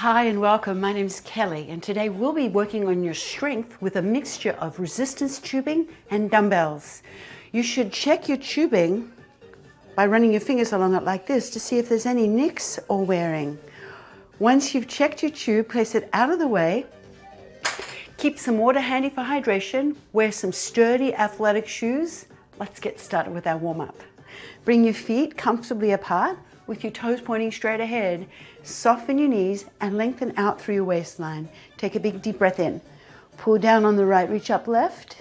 Hi and welcome, my name is Kelly and today we'll be working on your strength with a mixture of resistance tubing and dumbbells. You should check your tubing by running your fingers along it like this to see if there's any nicks or wearing. Once you've checked your tube, place it out of the way. Keep some water handy for hydration. Wear some sturdy athletic shoes. Let's get started with our warm-up. Bring your feet comfortably apart with your toes pointing straight ahead. Soften your knees and lengthen out through your waistline. Take a big deep breath in. Pull down on the right, reach up left.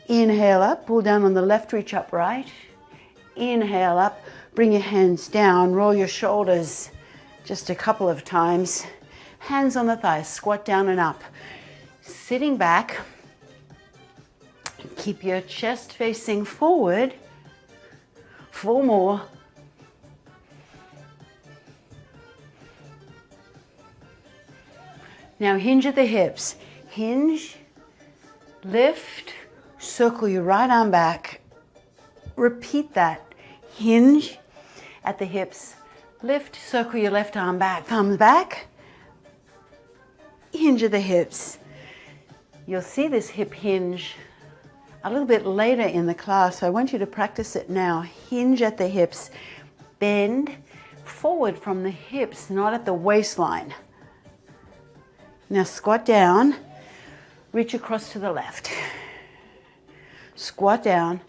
Inhale up, pull down on the left, reach up right. Inhale up, bring your hands down, roll your shoulders just a couple of times. Hands on the thighs, squat down and up. Sitting back, keep your chest facing forward. 4 more. Now hinge at the hips. Hinge, lift, circle your right arm back. Repeat that. Hinge at the hips, lift, circle your left arm back. Thumbs back, hinge at the hips. You'll see this hip hinge a little bit later in the class, so I want you to practice it now. Hinge at the hips, bend forward from the hips, not at the waistline. Now squat down, reach across to the left. Squat down,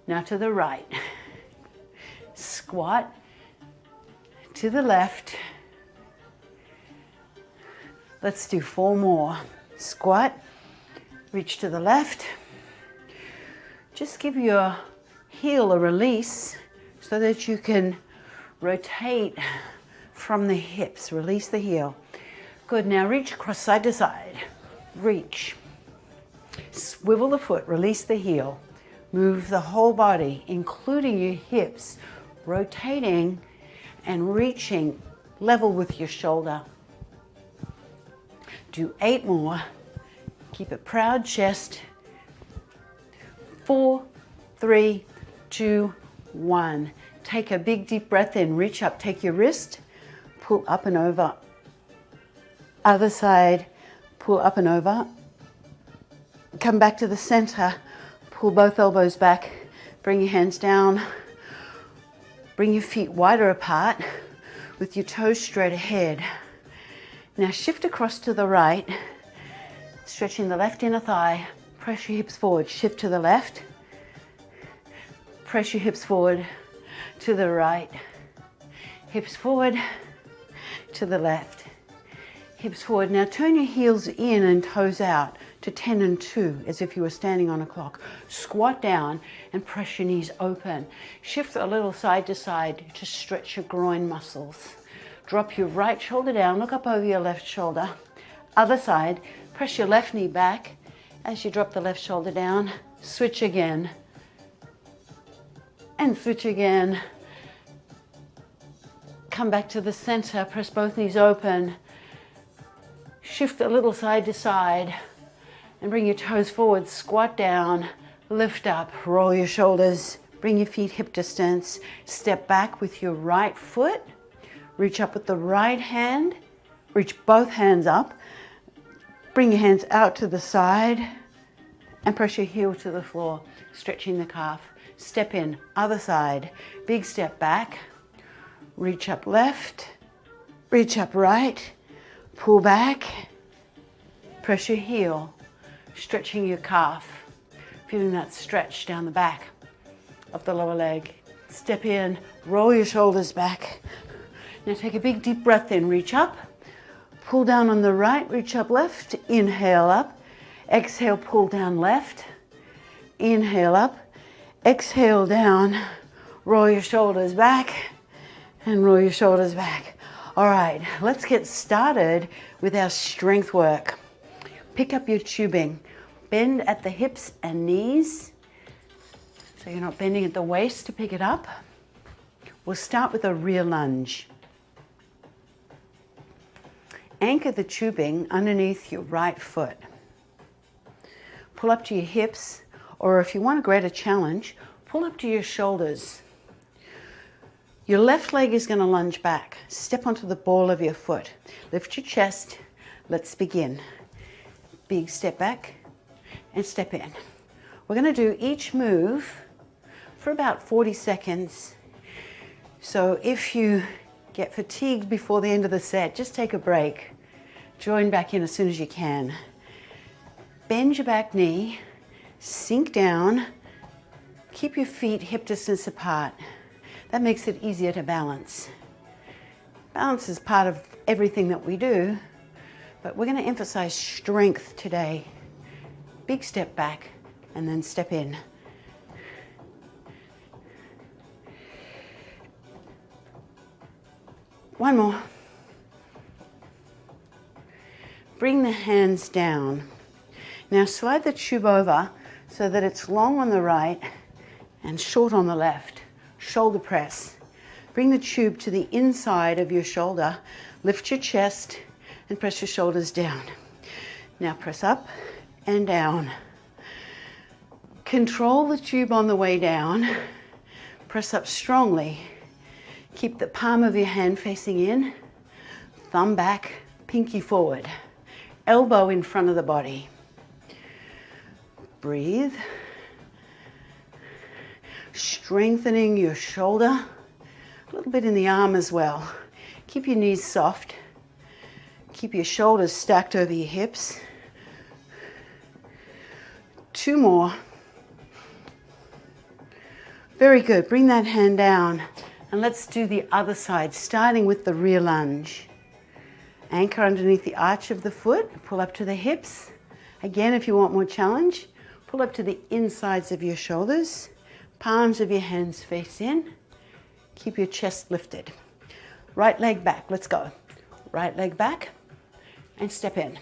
now to the right. Squat to the left. Let's do 4 more. Squat, reach to the left. Just give your heel a release so that you can rotate from the hips. Release the heel. Good, now reach across side to side. Reach. Swivel the foot, release the heel. Move the whole body, including your hips, rotating and reaching level with your shoulder. Do 8 more. Keep a proud chest. 4, 3, 2, 1. Take a big deep breath in. Reach up, take your wrist, pull up and over. Other side, pull up and over. Come back to the center, pull both elbows back, bring your hands down, bring your feet wider apart with your toes straight ahead. Now shift across to the right, stretching the left inner thigh, press your hips forward, shift to the left, press your hips forward to the right, hips forward to the left. Hips forward. Now turn your heels in and toes out to 10 and 2 as if you were standing on a clock. Squat down and press your knees open. Shift a little side to side to stretch your groin muscles. Drop your right shoulder down, look up over your left shoulder. Other side, press your left knee back as you drop the left shoulder down. Switch again. And switch again. Come back to the center, press both knees open. Shift a little side to side and bring your toes forward, squat down, lift up, roll your shoulders, bring your feet hip distance, step back with your right foot, reach up with the right hand, reach both hands up, bring your hands out to the side and press your heel to the floor, stretching the calf. Step in, other side, big step back, reach up left, reach up right, pull back, press your heel, stretching your calf, feeling that stretch down the back of the lower leg. Step in, roll your shoulders back. Now take a big deep breath in, reach up, pull down on the right, reach up left, inhale up, exhale, pull down left, inhale up, exhale down, roll your shoulders back, and roll your shoulders back. All right, let's get started with our strength work. Pick up your tubing. Bend at the hips and knees, so you're not bending at the waist to pick it up. We'll start with a rear lunge. Anchor the tubing underneath your right foot. Pull up to your hips, or if you want a greater challenge, pull up to your shoulders. Your left leg is going to lunge back. Step onto the ball of your foot. Lift your chest. Let's begin. Big step back and step in. We're going to do each move for about 40 seconds. So if you get fatigued before the end of the set, just take a break. Join back in as soon as you can. Bend your back knee, sink down, keep your feet hip distance apart. That makes it easier to balance. Balance is part of everything that we do, but we're going to emphasize strength today. Big step back and then step in. One more. Bring the hands down. Now slide the tube over so that it's long on the right and short on the left. Shoulder press. Bring the tube to the inside of your shoulder. Lift your chest and press your shoulders down. Now press up and down. Control the tube on the way down. Press up strongly. Keep the palm of your hand facing in. Thumb back, pinky forward. Elbow in front of the body. Breathe. Strengthening your shoulder, a little bit in the arm as well. Keep your knees soft. Keep your shoulders stacked over your hips. 2 more. Very good. Bring that hand down and let's do the other side, starting with the rear lunge. Anchor underneath the arch of the foot, pull up to the hips. Again, if you want more challenge, pull up to the insides of your shoulders. Palms of your hands face in. Keep your chest lifted. Right leg back, let's go. Right leg back and step in.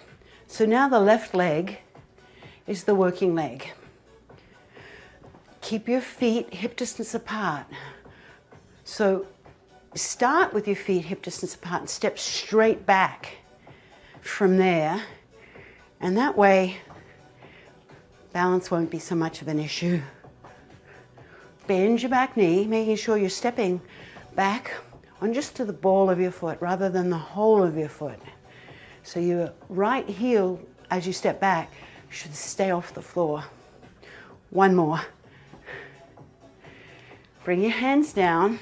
So now the left leg is the working leg. Keep your feet hip distance apart. So start with your feet hip distance apart and step straight back from there. And that way, balance won't be so much of an issue. Bend your back knee, making sure you're stepping back on just to the ball of your foot rather than the whole of your foot. So your right heel, as you step back, should stay off the floor. 1 more. Bring your hands down.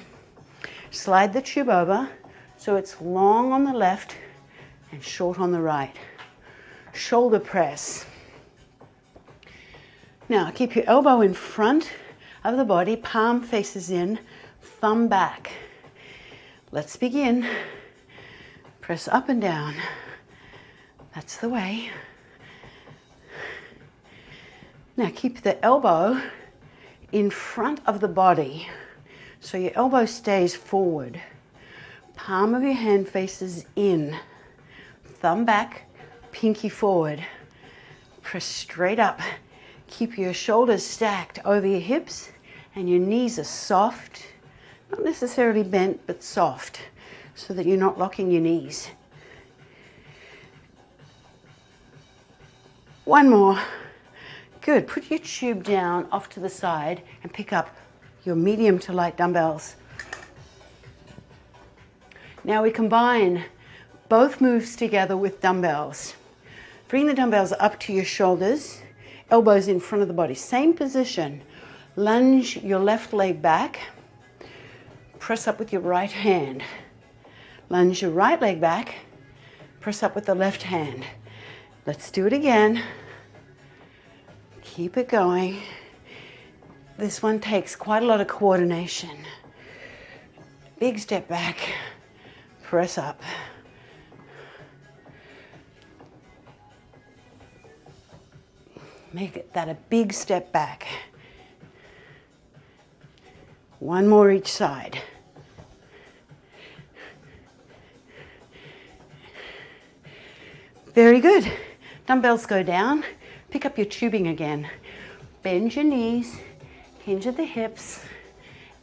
Slide the tube over so it's long on the left and short on the right. Shoulder press. Now keep your elbow in front of the body, palm faces in, thumb back. Let's begin. Press up and down. That's the way. Now keep the elbow in front of the body. So your elbow stays forward. Palm of your hand faces in. Thumb back, pinky forward. Press straight up. Keep your shoulders stacked over your hips and your knees are soft. Not necessarily bent, but soft, so that you're not locking your knees. 1 more. Good. Put your tube down off to the side and pick up your medium to light dumbbells. Now we combine both moves together with dumbbells. Bring the dumbbells up to your shoulders, elbows in front of the body. Same position. Lunge your left leg back. Press up with your right hand. Lunge your right leg back. Press up with the left hand. Let's do it again. Keep it going. This one takes quite a lot of coordination. Big step back. Press up. Make that a big step back. 1 more each side. Very good. Dumbbells go down. Pick up your tubing again. Bend your knees, hinge at the hips.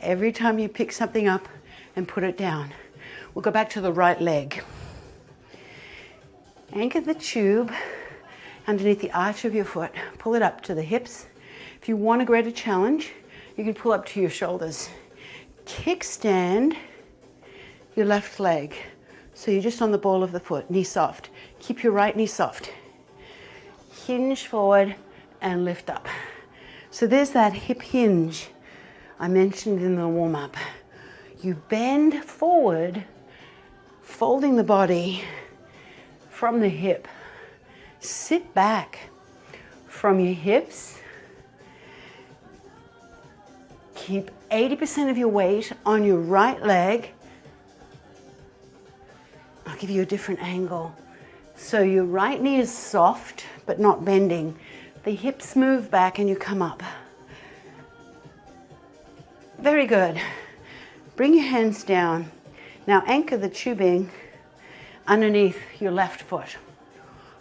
Every time you pick something up and put it down. We'll go back to the right leg. Anchor the tube underneath the arch of your foot. Pull it up to the hips. If you want a greater challenge, you can pull up to your shoulders. Kickstand your left leg. So you're just on the ball of the foot, knee soft. Keep your right knee soft. Hinge forward and lift up. So there's that hip hinge I mentioned in the warm-up. You bend forward, folding the body from the hip. Sit back from your hips. Keep 80% of your weight on your right leg. I'll give you a different angle. So your right knee is soft, but not bending. The hips move back and you come up. Very good. Bring your hands down. Now anchor the tubing underneath your left foot.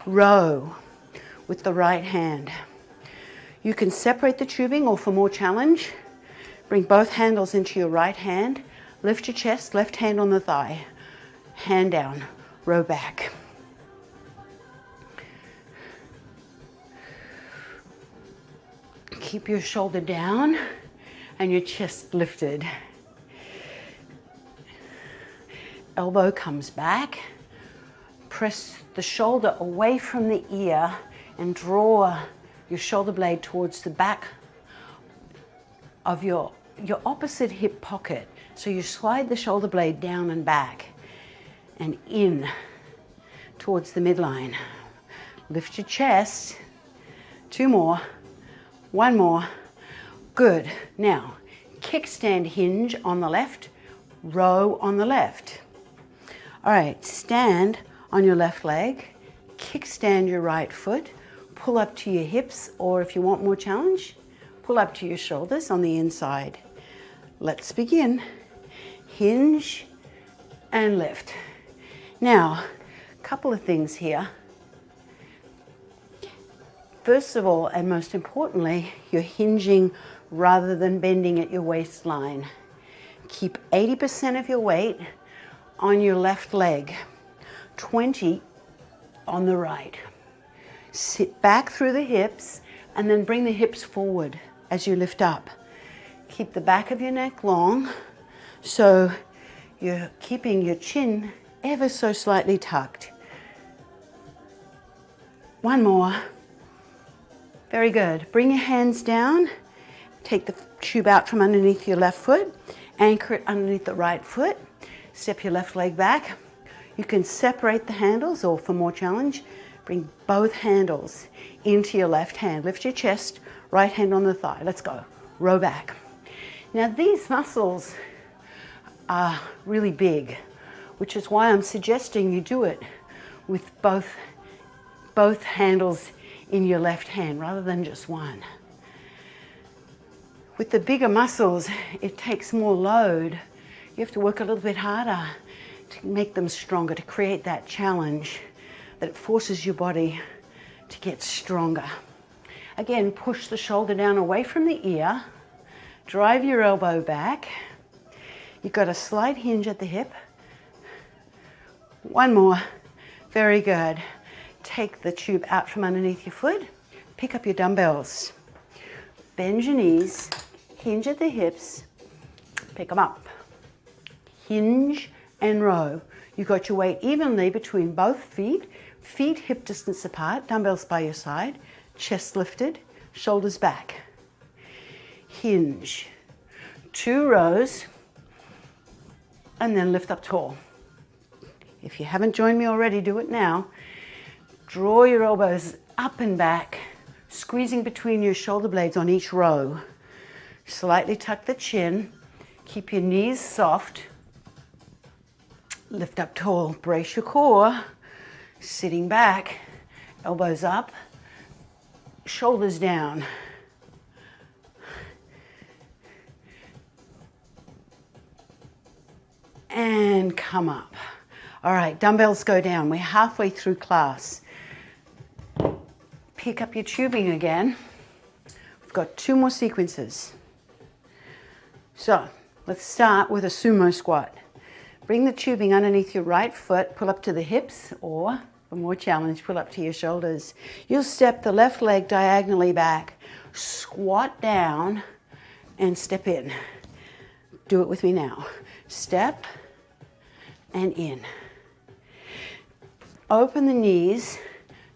Row with the right hand. You can separate the tubing, or for more challenge, bring both handles into your right hand. Lift your chest, left hand on the thigh. Hand down, row back. Keep your shoulder down and your chest lifted. Elbow comes back. Press the shoulder away from the ear and draw your shoulder blade towards the back of your opposite hip pocket. So you slide the shoulder blade down and back and in towards the midline. Lift your chest. 2 more. 1 more. Good. Now, kickstand hinge on the left, row on the left. All right, stand on your left leg, kickstand your right foot, pull up to your hips, or if you want more challenge, pull up to your shoulders on the inside. Let's begin. Hinge and lift. Now, a couple of things here. First of all, and most importantly, you're hinging rather than bending at your waistline. Keep 80% of your weight on your left leg, 20 on the right. Sit back through the hips and then bring the hips forward as you lift up. Keep the back of your neck long, so you're keeping your chin ever so slightly tucked. 1 more. Very good. Bring your hands down. Take the tube out from underneath your left foot. Anchor it underneath the right foot. Step your left leg back. You can separate the handles, or for more challenge, bring both handles into your left hand. Lift your chest, right hand on the thigh. Let's go. Row back. Now these muscles are really big, which is why I'm suggesting you do it with both handles in your left hand rather than just one. With the bigger muscles, it takes more load. You have to work a little bit harder to make them stronger, to create that challenge that forces your body to get stronger. Again, push the shoulder down away from the ear, drive your elbow back. You've got a slight hinge at the hip. 1 more. Very good. Take the tube out from underneath your foot. Pick up your dumbbells. Bend your knees. Hinge at the hips. Pick them up. Hinge and row. You got your weight evenly between both feet. Feet hip distance apart. Dumbbells by your side. Chest lifted. Shoulders back. Hinge. 2 rows. And then lift up tall. If you haven't joined me already, do it now. Draw your elbows up and back, squeezing between your shoulder blades on each row. Slightly tuck the chin. Keep your knees soft. Lift up tall. Brace your core. Sitting back. Elbows up. Shoulders down. And come up. All right, dumbbells go down. We're halfway through class. Pick up your tubing again. We've got 2 more sequences. So let's start with a sumo squat. Bring the tubing underneath your right foot, pull up to the hips, or for more challenge, pull up to your shoulders. You'll step the left leg diagonally back, squat down, and step in. Do it with me now. Step, and in. Open the knees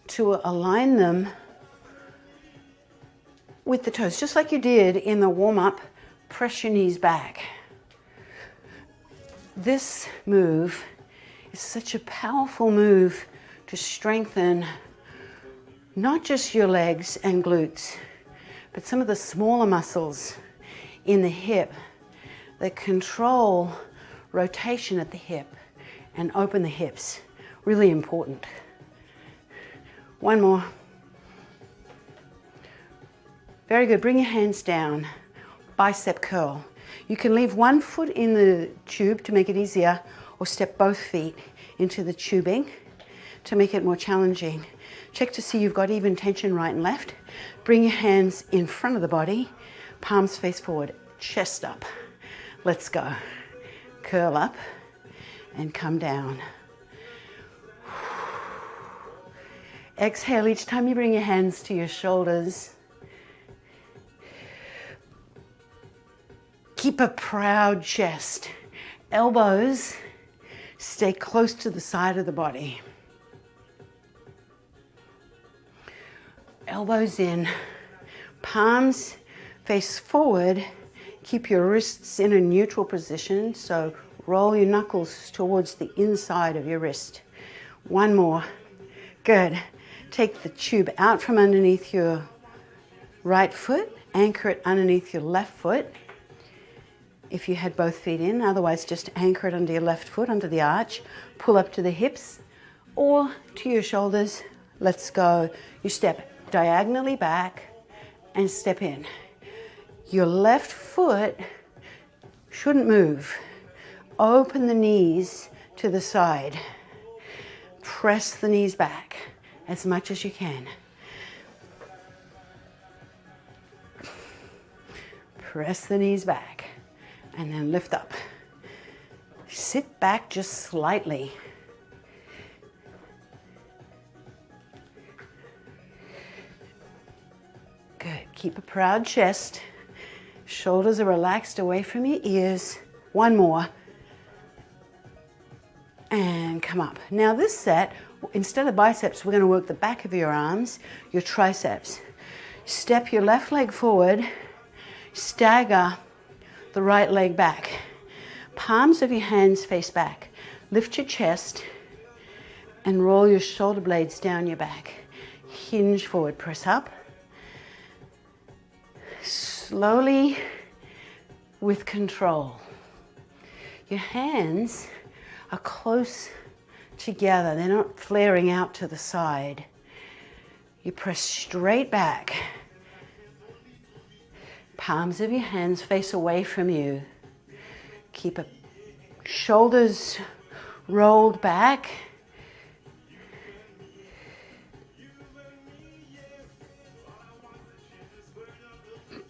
to align them with the toes, just like you did in the warm-up. Press your knees back. This move is such a powerful move to strengthen not just your legs and glutes, but some of the smaller muscles in the hip that control rotation at the hip and open the hips. Really important. One more. Very good. Bring your hands down. Bicep curl. You can leave one foot in the tube to make it easier, or step both feet into the tubing to make it more challenging. Check to see you've got even tension right and left. Bring your hands in front of the body, palms face forward, chest up. Let's go. Curl up and come down. Exhale each time you bring your hands to your shoulders. Keep a proud chest. Elbows stay close to the side of the body. Elbows in, palms face forward. Keep your wrists in a neutral position, so roll your knuckles towards the inside of your wrist. One more. Good. Take the tube out from underneath your right foot, anchor it underneath your left foot if you had both feet in, otherwise just anchor it under your left foot, under the arch, pull up to the hips or to your shoulders. Let's go. You step diagonally back and step in. Your left foot shouldn't move. Open the knees to the side. Press the knees back as much as you can. Press the knees back and then lift up. Sit back just slightly. Good. Keep a proud chest. Shoulders are relaxed away from your ears. One more. And come up. Now this set, instead of biceps, we're going to work the back of your arms, your triceps. Step your left leg forward. Stagger the right leg back. Palms of your hands face back. Lift your chest and roll your shoulder blades down your back. Hinge forward. Press up. Slowly, with control. Your hands are close together. They're not flaring out to the side. You press straight back. Palms of your hands face away from you. Keep a shoulders rolled back.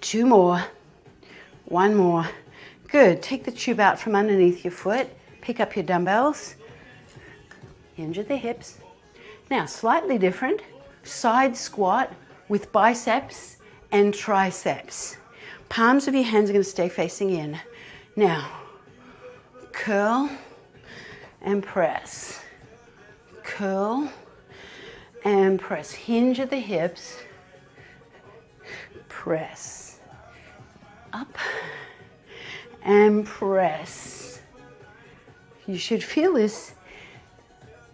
Two more. One more. Good. Take the tube out from underneath your foot. Pick up your dumbbells. Hinge at the hips. Now, slightly different. Side squat with biceps and triceps. Palms of your hands are going to stay facing in. Now, curl and press. Curl and press. Hinge at the hips. Press. Up and press. You should feel this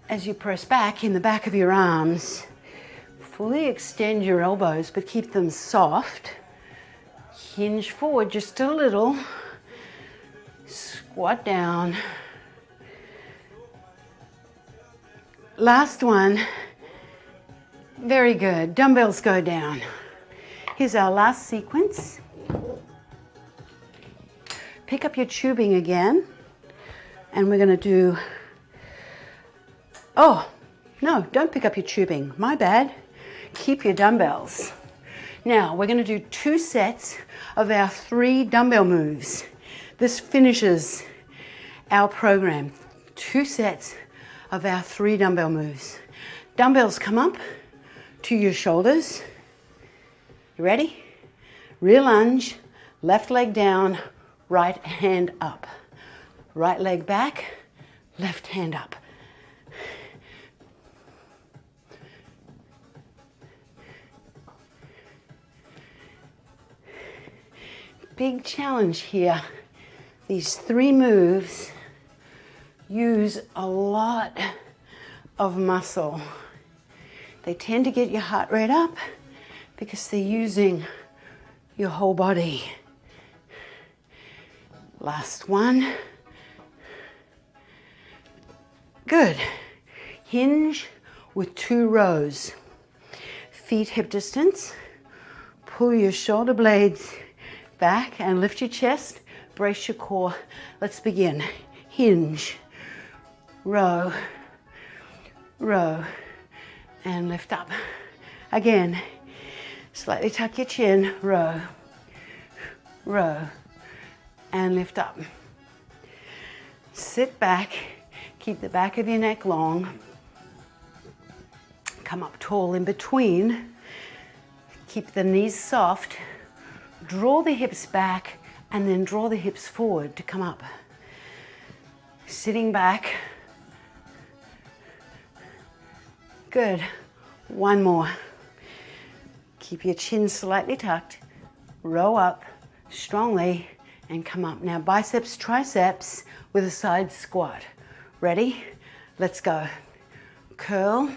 as you press back in the back of your arms. Fully extend your elbows, but keep them soft. Hinge forward just a little. Squat down. Last one. Very good. Dumbbells go down. Here's our last sequence. Pick up your tubing again. And we're going to do... Oh, no, don't pick up your tubing. My bad. Keep your dumbbells. Now, we're going to do 2 sets of our 3 dumbbell moves. This finishes our program. 2 sets of our 3 dumbbell moves. Dumbbells come up to your shoulders. You ready? Rear lunge, left leg down, right hand up. Right leg back, left hand up. Big challenge here. These 3 moves use a lot of muscle. They tend to get your heart rate up because they're using your whole body. Last one. Good. Hinge with 2 rows. Feet hip distance. Pull your shoulder blades back and lift your chest. Brace your core. Let's begin. Hinge. Row. Row. And lift up. Again. Slightly tuck your chin. Row. Row. And lift up. Sit back. Keep the back of your neck long. Come up tall in between. Keep the knees soft. Draw the hips back and then draw the hips forward to come up. Sitting back. Good. One more. Keep your chin slightly tucked. Row up strongly and come up. Now biceps, triceps with a side squat. Ready? Let's go. Curl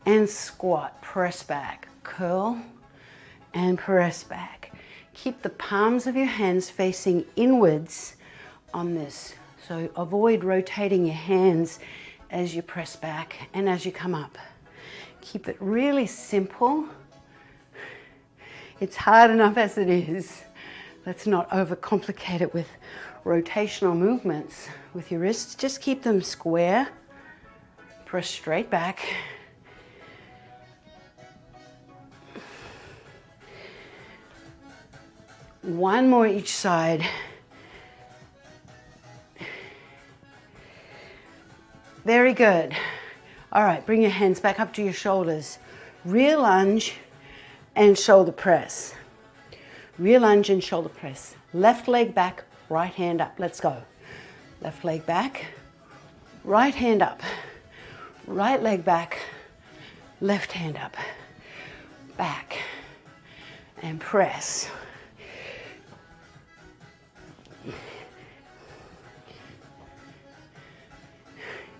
and squat. Press back. Curl and press back. Keep the palms of your hands facing inwards on this. So avoid rotating your hands as you press back and as you come up. Keep it really simple. It's hard enough as it is. Let's not overcomplicate it with rotational movements with your wrists. Just keep them square. Press straight back. One more each side. Very good. All right, bring your hands back up to your shoulders. Rear lunge and shoulder press. Rear lunge and shoulder press. Left leg back, right hand up. Let's go. Left leg back, right hand up. Right leg back, left hand up. Back and press.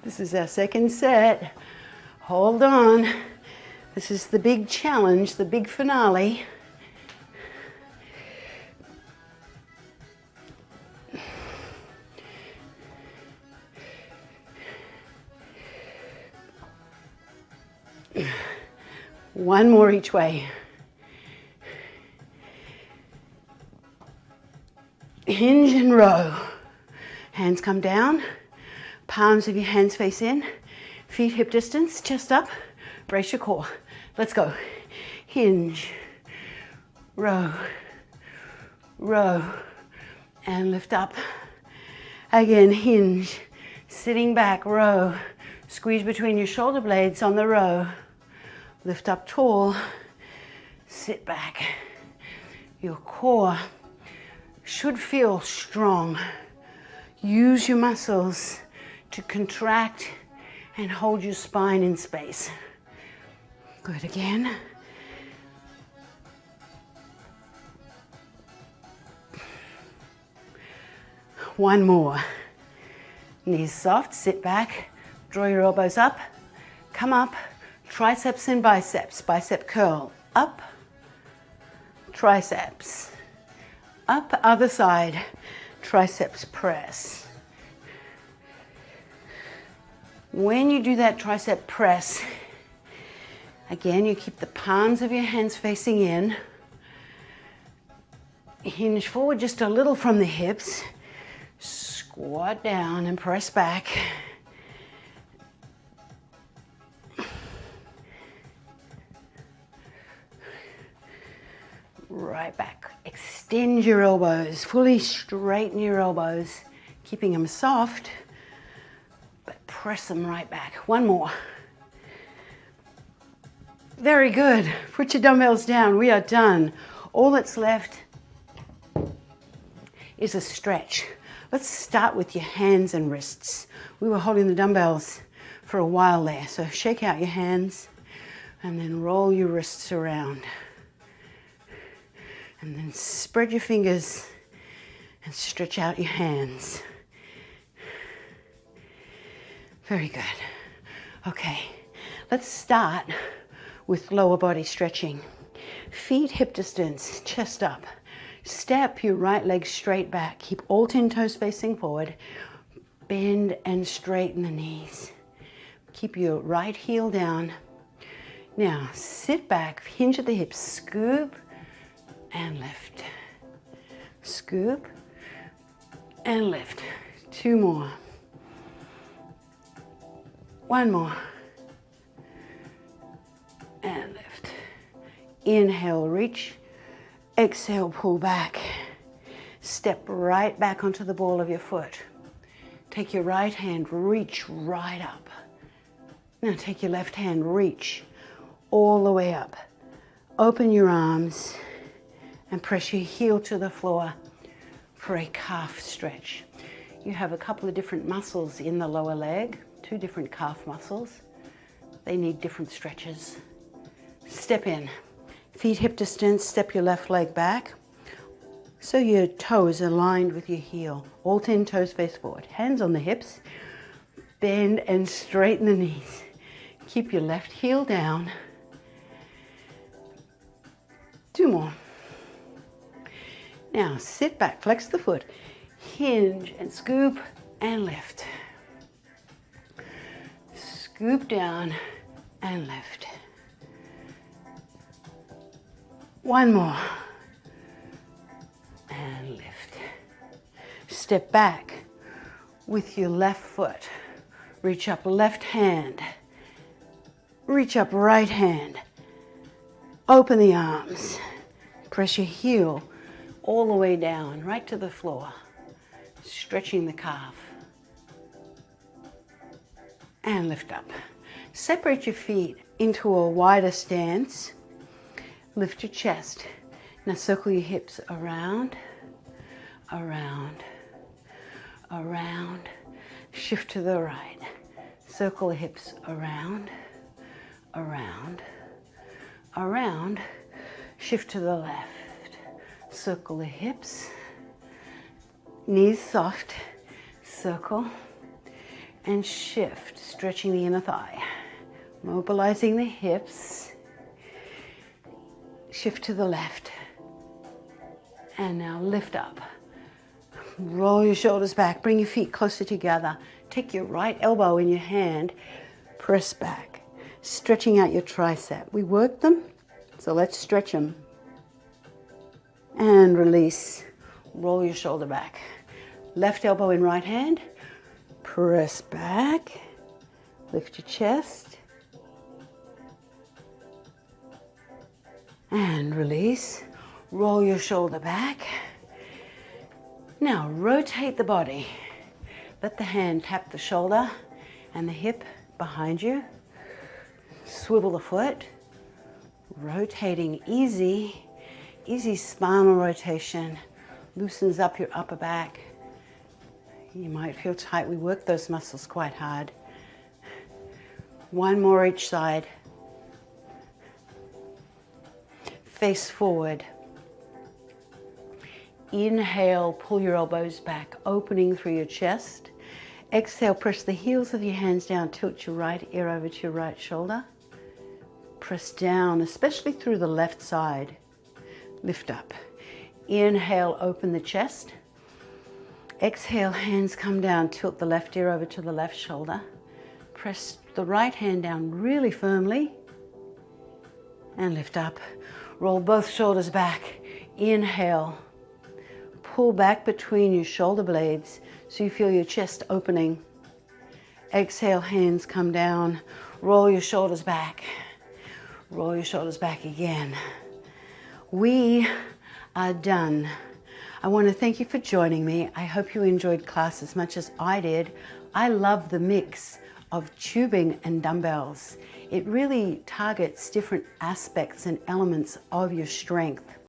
This is our second set. Hold on. This is the big challenge, the big finale. One more each way. Hinge and row. Hands come down. Palms of your hands face in. Feet hip distance, chest up. Brace your core. Let's go. Hinge. Row. Row. And lift up. Again, hinge. Sitting back, row. Squeeze between your shoulder blades on the row. Lift up tall. Sit back. Your core should feel strong. Use your muscles to contract and hold your spine in space. Good again. One more. Knees soft, sit back, draw your elbows up, come up, triceps and biceps, bicep curl, up, triceps, up, other side, triceps press. When you do that tricep press, again, you keep the palms of your hands facing in. Hinge forward just a little from the hips. Squat down and press back. Right back. Extend your elbows. Fully straighten your elbows, keeping them soft. Press them right back. One more. Very good. Put your dumbbells down. We are done. All that's left is a stretch. Let's start with your hands and wrists. We were holding the dumbbells for a while there, so shake out your hands and then roll your wrists around. And then spread your fingers and stretch out your hands. Very good. Okay, let's start with lower body stretching. Feet hip distance, chest up. Step your right leg straight back. Keep all 10 toes facing forward. Bend and straighten the knees. Keep your right heel down. Now sit back, hinge at the hips, scoop and lift. Scoop and lift. 2 more. 1 more. And lift. Inhale, reach. Exhale, pull back. Step right back onto the ball of your foot. Take your right hand, reach right up. Now take your left hand, reach all the way up. Open your arms and press your heel to the floor for a calf stretch. You have a couple of different muscles in the lower leg, 2 different calf muscles. They need different stretches. Step in. Feet hip distance, step your left leg back so your toes are aligned with your heel. All 10 toes face forward. Hands on the hips. Bend and straighten the knees. Keep your left heel down. 2 more. Now sit back, flex the foot, hinge and scoop and lift. Scoop down and lift. 1 more. And lift. Step back with your left foot. Reach up left hand. Reach up right hand. Open the arms. Press your heel all the way down, right to the floor. Stretching the calf. And lift up. Separate your feet into a wider stance. Lift your chest. Now circle your hips around, around, around. Shift to the right. Circle the hips around, around, around. Shift to the left. Circle the hips. Knees soft. Circle and shift, stretching the inner thigh. Mobilizing the hips. Shift to the left. And now lift up. Roll your shoulders back. Bring your feet closer together. Take your right elbow in your hand. Press back. Stretching out your tricep. We worked them, so let's stretch them. And release. Roll your shoulder back. Left elbow in right hand. Press back. Lift your chest. And release. Roll your shoulder back. Now rotate the body. Let the hand tap the shoulder and the hip behind you. Swivel the foot. Rotating easy. Easy spinal rotation. Loosens up your upper back. You might feel tight. We work those muscles quite hard. 1 more each side. Face forward. Inhale, pull your elbows back, opening through your chest. Exhale, press the heels of your hands down, tilt your right ear over to your right shoulder. Press down, especially through the left side. Lift up. Inhale, open the chest. Exhale, hands come down, tilt the left ear over to the left shoulder. Press the right hand down really firmly and lift up. Roll both shoulders back. Inhale. Pull back between your shoulder blades so you feel your chest opening. Exhale, hands come down. Roll your shoulders back. Roll your shoulders back again. We are done. I want to thank you for joining me. I hope you enjoyed class as much as I did. I love the mix of tubing and dumbbells. It really targets different aspects and elements of your strength.